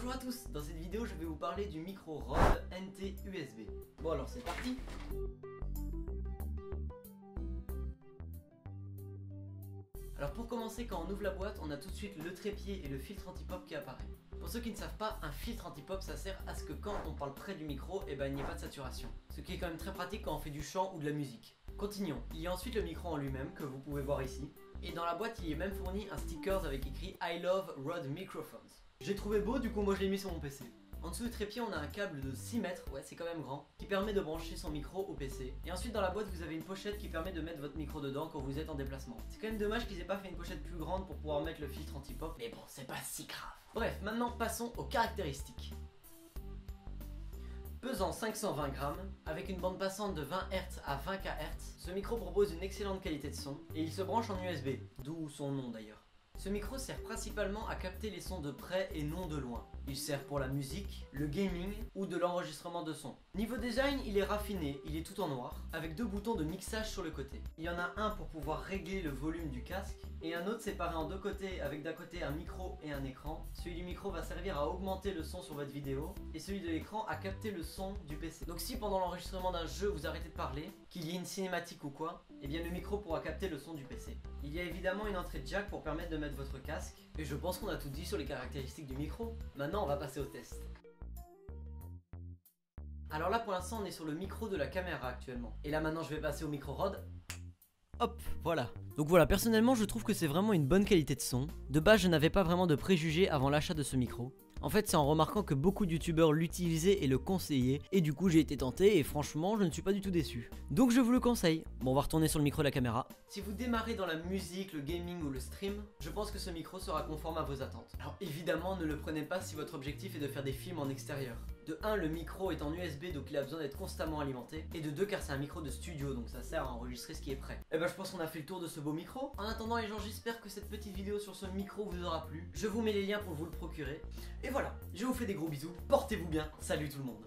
Bonjour à tous, dans cette vidéo je vais vous parler du micro Rode NT USB. Bon alors c'est parti. Alors pour commencer, quand on ouvre la boîte, on a tout de suite le trépied et le filtre anti-pop qui apparaît. Pour ceux qui ne savent pas, un filtre anti-pop ça sert à ce que quand on parle près du micro, il n'y ait pas de saturation. Ce qui est quand même très pratique quand on fait du chant ou de la musique. Continuons, il y a ensuite le micro en lui-même que vous pouvez voir ici. Et dans la boîte il est même fourni un sticker avec écrit I love Rode Microphones. J'ai trouvé beau, du coup moi je l'ai mis sur mon PC. En dessous du trépied on a un câble de 6 mètres, ouais c'est quand même grand, qui permet de brancher son micro au PC. Et ensuite dans la boîte vous avez une pochette qui permet de mettre votre micro dedans quand vous êtes en déplacement. C'est quand même dommage qu'ils aient pas fait une pochette plus grande pour pouvoir mettre le filtre anti-pop, mais bon c'est pas si grave. Bref, maintenant passons aux caractéristiques. Pesant 520 grammes, avec une bande passante de 20 Hz à 20 kHz, ce micro propose une excellente qualité de son et il se branche en USB, d'où son nom d'ailleurs. Ce micro sert principalement à capter les sons de près et non de loin. Il sert pour la musique, le gaming ou de l'enregistrement de son. Niveau design, il est raffiné, il est tout en noir, avec deux boutons de mixage sur le côté. Il y en a un pour pouvoir régler le volume du casque, et un autre séparé en deux côtés avec d'un côté un micro et un écran. Celui du micro va servir à augmenter le son sur votre vidéo, et celui de l'écran à capter le son du PC. Donc si pendant l'enregistrement d'un jeu vous arrêtez de parler, qu'il y ait une cinématique ou quoi, et bien le micro pourra capter le son du PC. Il y a évidemment une entrée jack pour permettre de mettre votre casque, et je pense qu'on a tout dit sur les caractéristiques du micro. Maintenant on va passer au test. Alors là pour l'instant on est sur le micro de la caméra actuellement. Et là maintenant je vais passer au micro Rode. Hop, voilà. Donc voilà, personnellement je trouve que c'est vraiment une bonne qualité de son. De base je n'avais pas vraiment de préjugés avant l'achat de ce micro. En fait c'est en remarquant que beaucoup de youtubeurs l'utilisaient et le conseillaient, et du coup j'ai été tenté et franchement je ne suis pas du tout déçu. Donc je vous le conseille. Bon on va retourner sur le micro de la caméra. Si vous démarrez dans la musique, le gaming ou le stream, je pense que ce micro sera conforme à vos attentes. Alors évidemment ne le prenez pas si votre objectif est de faire des films en extérieur. De 1, le micro est en USB donc il a besoin d'être constamment alimenté. Et de 2, car c'est un micro de studio donc ça sert à enregistrer ce qui est prêt. Et ben je pense qu'on a fait le tour de ce beau micro. En attendant les gens, j'espère que cette petite vidéo sur ce micro vous aura plu. Je vous mets les liens pour vous le procurer. Et voilà, je vous fais des gros bisous, portez-vous bien, salut tout le monde.